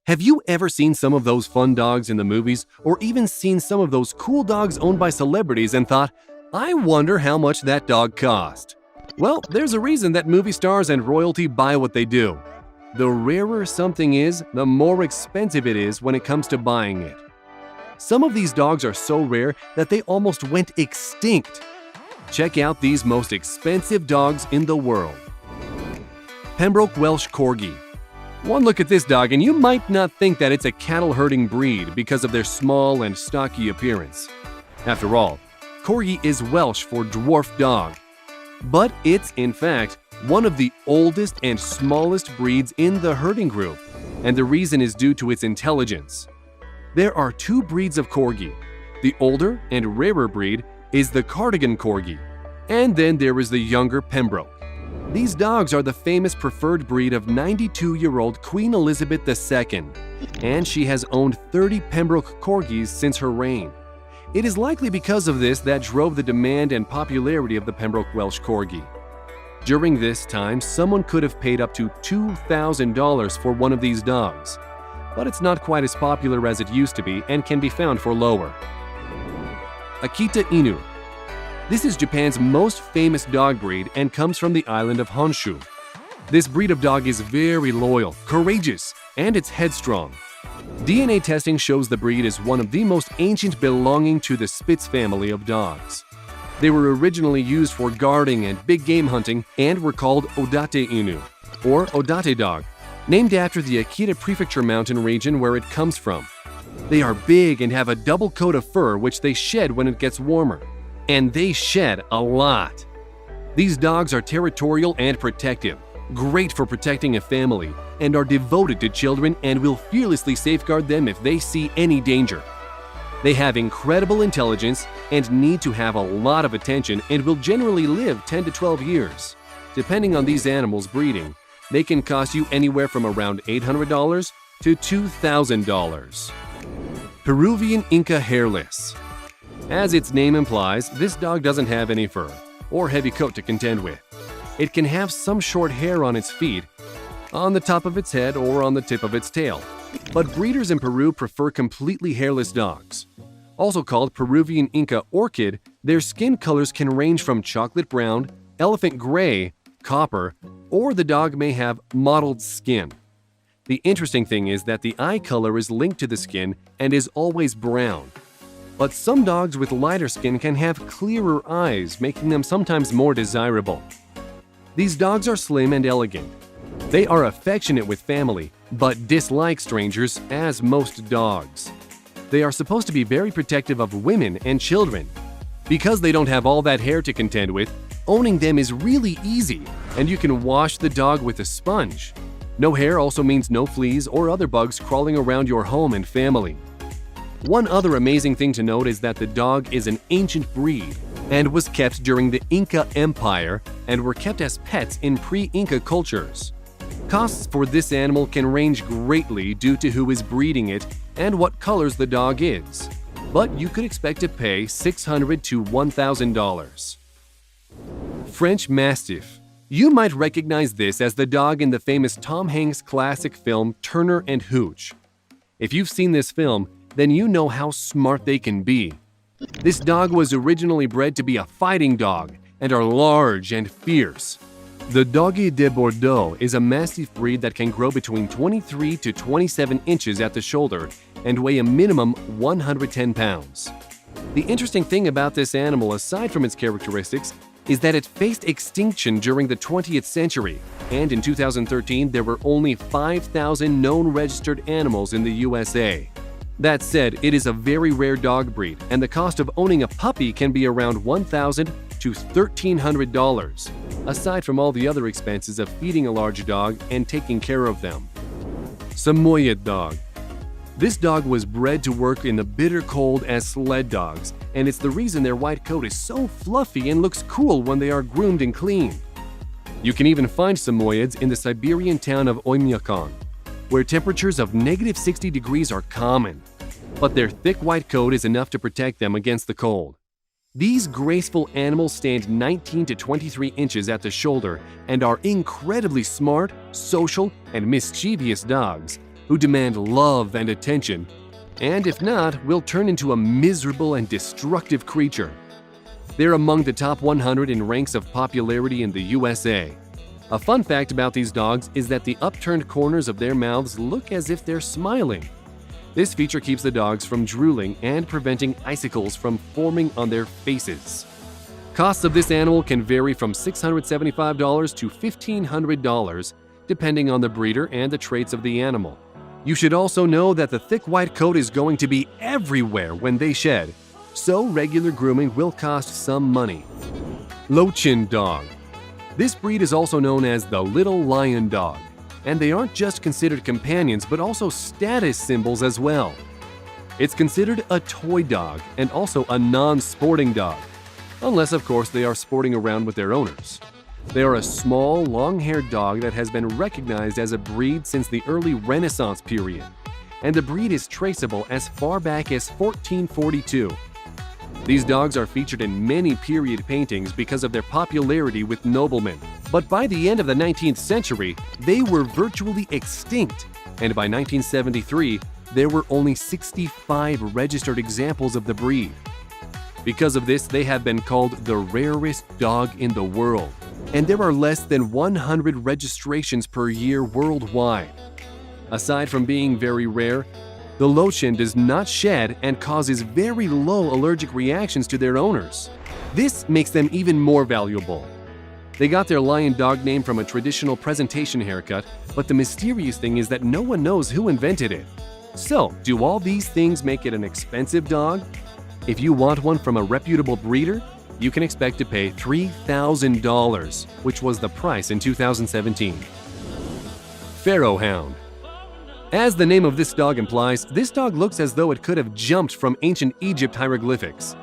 Have you ever seen some of those fun dogs in the movies, or even seen some of those cool dogs owned by celebrities and thought, I wonder how much that dog cost? Well, there's a reason that movie stars and royalty buy what they do. The rarer something is, the more expensive it is when it comes to buying it. Some of these dogs are so rare that they almost went extinct. Check out these most expensive dogs in the world. Pembroke Welsh Corgi. One look at this dog and you might not think that it's a cattle-herding breed because of their small and stocky appearance. After all, Corgi is Welsh for dwarf dog. But it's, in fact, one of the oldest and smallest breeds in the herding group, and the reason is due to its intelligence. There are two breeds of Corgi. The older and rarer breed is the Cardigan Corgi, and then there is the younger Pembroke. These dogs are the famous preferred breed of 92-year-old Queen Elizabeth II, and she has owned 30 Pembroke Corgis since her reign. It is likely because of this that drove the demand and popularity of the Pembroke Welsh Corgi. During this time, someone could have paid up to $2,000 for one of these dogs, but it's not quite as popular as it used to be and can be found for lower. Akita Inu. This is Japan's most famous dog breed and comes from the island of Honshu. This breed of dog is very loyal, courageous, and it's headstrong. DNA testing shows the breed is one of the most ancient belonging to the Spitz family of dogs. They were originally used for guarding and big game hunting and were called Odate Inu, or Odate dog, named after the Akita Prefecture mountain region where it comes from. They are big and have a double coat of fur which they shed when it gets warmer. And they shed a lot. These dogs are territorial and protective, great for protecting a family, and are devoted to children and will fearlessly safeguard them if they see any danger. They have incredible intelligence and need to have a lot of attention and will generally live 10 to 12 years. Depending on these animals' breeding, they can cost you anywhere from around $800 to $2,000. Peruvian Inca Hairless. As its name implies, this dog doesn't have any fur or heavy coat to contend with. It can have some short hair on its feet, on the top of its head, or on the tip of its tail. But breeders in Peru prefer completely hairless dogs. Also called Peruvian Inca Orchid, their skin colors can range from chocolate brown, elephant gray, copper, or the dog may have mottled skin. The interesting thing is that the eye color is linked to the skin and is always brown. But some dogs with lighter skin can have clearer eyes, making them sometimes more desirable. These dogs are slim and elegant. They are affectionate with family, but dislike strangers, as most dogs. They are supposed to be very protective of women and children. Because they don't have all that hair to contend with, owning them is really easy, and you can wash the dog with a sponge. No hair also means no fleas or other bugs crawling around your home and family. One other amazing thing to note is that the dog is an ancient breed and was kept during the Inca Empire and were kept as pets in pre-Inca cultures. Costs for this animal can range greatly due to who is breeding it and what colors the dog is, but you could expect to pay $600 to $1,000. French Mastiff. You might recognize this as the dog in the famous Tom Hanks classic film Turner and Hooch. If you've seen this film, then you know how smart they can be. This dog was originally bred to be a fighting dog and are large and fierce. The Doggy de Bordeaux is a Mastiff breed that can grow between 23 to 27 inches at the shoulder and weigh a minimum 110 pounds. The interesting thing about this animal, aside from its characteristics, is that it faced extinction during the 20th century, and in 2013 there were only 5,000 known registered animals in the USA. That said, it is a very rare dog breed, and the cost of owning a puppy can be around $1,000 to $1,300, aside from all the other expenses of feeding a large dog and taking care of them. Samoyed Dog. This dog was bred to work in the bitter cold as sled dogs, and it's the reason their white coat is so fluffy and looks cool when they are groomed and cleaned. You can even find Samoyeds in the Siberian town of Oymyakon, where temperatures of -60 degrees are common, but their thick white coat is enough to protect them against the cold. These graceful animals stand 19 to 23 inches at the shoulder and are incredibly smart, social, and mischievous dogs, who demand love and attention, and if not, will turn into a miserable and destructive creature. They're among the top 100 in ranks of popularity in the USA. A fun fact about these dogs is that the upturned corners of their mouths look as if they're smiling. This feature keeps the dogs from drooling and preventing icicles from forming on their faces. Costs of this animal can vary from $675 to $1,500, depending on the breeder and the traits of the animal. You should also know that the thick white coat is going to be everywhere when they shed, so regular grooming will cost some money. Lochin Dog. This breed is also known as the Little Lion Dog, and they aren't just considered companions but also status symbols as well. It's considered a toy dog and also a non-sporting dog, unless of course they are sporting around with their owners. They are a small, long-haired dog that has been recognized as a breed since the early Renaissance period, and the breed is traceable as far back as 1442. These dogs are featured in many period paintings because of their popularity with noblemen. But by the end of the 19th century, they were virtually extinct, and by 1973, there were only 65 registered examples of the breed. Because of this, they have been called the rarest dog in the world, and there are less than 100 registrations per year worldwide. Aside from being very rare, the Lochin does not shed and causes very low allergic reactions to their owners. This makes them even more valuable. They got their lion dog name from a traditional presentation haircut, but the mysterious thing is that no one knows who invented it. So, do all these things make it an expensive dog? If you want one from a reputable breeder, you can expect to pay $3,000, which was the price in 2017. Pharaoh Hound. As the name of this dog implies, this dog looks as though it could have jumped from ancient Egypt hieroglyphics.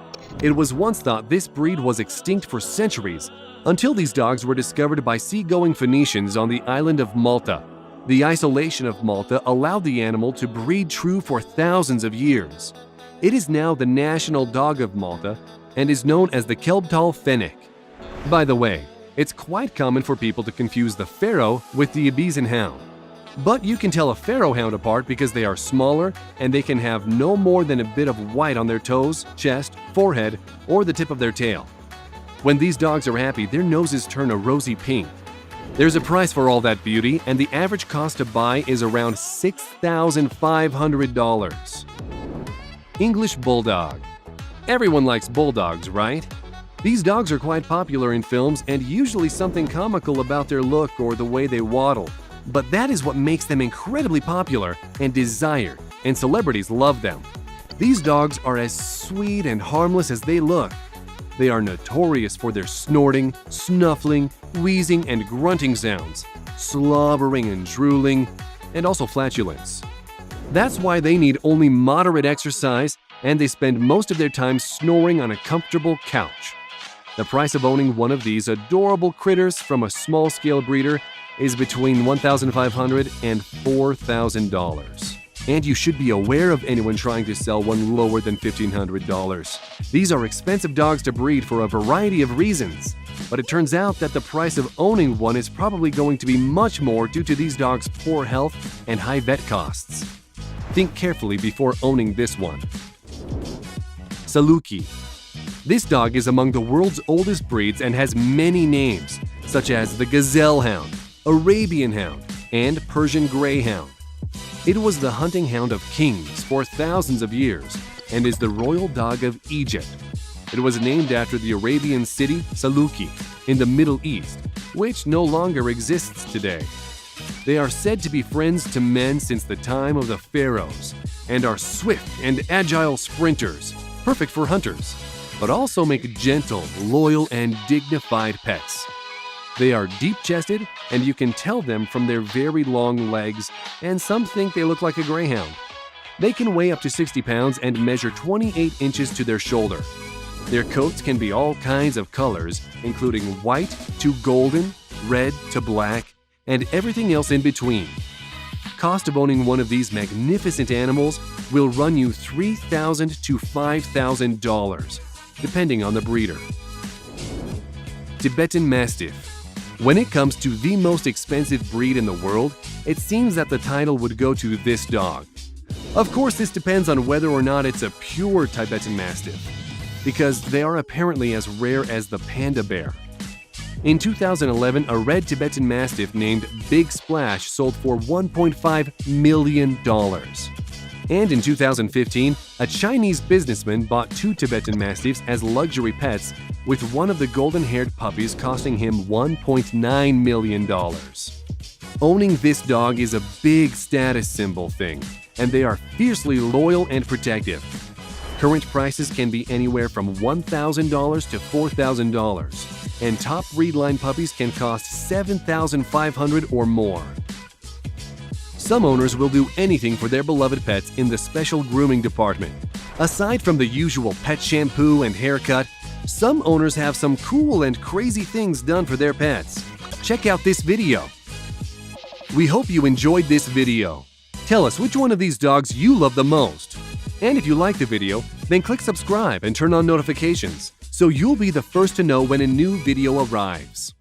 It was once thought this breed was extinct for centuries, until these dogs were discovered by seagoing Phoenicians on the island of Malta. The isolation of Malta allowed the animal to breed true for thousands of years. It is now the national dog of Malta and is known as the Kelbtal Fennec. By the way, it's quite common for people to confuse the Pharaoh with the Ibizan Hound. But you can tell a Pharaoh Hound apart because they are smaller and they can have no more than a bit of white on their toes, chest, forehead, or the tip of their tail. When these dogs are happy, their noses turn a rosy pink. There's a price for all that beauty, and the average cost to buy is around $6,500. English Bulldog. Everyone likes bulldogs, right? These dogs are quite popular in films and usually something comical about their look or the way they waddle. But that is what makes them incredibly popular and desired, and celebrities love them. These dogs are as sweet and harmless as they look. They are notorious for their snorting, snuffling, wheezing, and grunting sounds, slobbering and drooling, and also flatulence. That's why they need only moderate exercise, and they spend most of their time snoring on a comfortable couch. The price of owning one of these adorable critters from a small-scale breeder is between $1,500 and $4,000. And you should be aware of anyone trying to sell one lower than $1,500. These are expensive dogs to breed for a variety of reasons, but it turns out that the price of owning one is probably going to be much more due to these dogs' poor health and high vet costs. Think carefully before owning this one. Saluki. This dog is among the world's oldest breeds and has many names, such as the Gazelle Hound, Arabian Hound, and Persian Greyhound. It was the hunting hound of kings for thousands of years and is the royal dog of Egypt. It was named after the Arabian city Saluki in the Middle East, which no longer exists today. They are said to be friends to men since the time of the pharaohs and are swift and agile sprinters, perfect for hunters, but also make gentle, loyal, and dignified pets. They are deep-chested, and you can tell them from their very long legs, and some think they look like a greyhound. They can weigh up to 60 pounds and measure 28 inches to their shoulder. Their coats can be all kinds of colors, including white to golden, red to black, and everything else in between. Cost of owning one of these magnificent animals will run you $3,000 to $5,000, depending on the breeder. Tibetan Mastiff. When it comes to the most expensive breed in the world, it seems that the title would go to this dog. Of course, this depends on whether or not it's a pure Tibetan Mastiff, because they are apparently as rare as the panda bear. In 2011, a red Tibetan Mastiff named Big Splash sold for $1.5 million. And in 2015, a Chinese businessman bought 2 Tibetan Mastiffs as luxury pets, with one of the golden-haired puppies costing him $1.9 million. Owning this dog is a big status symbol thing, and they are fiercely loyal and protective. Current prices can be anywhere from $1,000 to $4,000, and top breed line puppies can cost $7,500 or more. Some owners will do anything for their beloved pets in the special grooming department. Aside from the usual pet shampoo and haircut, some owners have some cool and crazy things done for their pets. Check out this video. We hope you enjoyed this video. Tell us which one of these dogs you love the most. And if you like the video, then click subscribe and turn on notifications so you'll be the first to know when a new video arrives.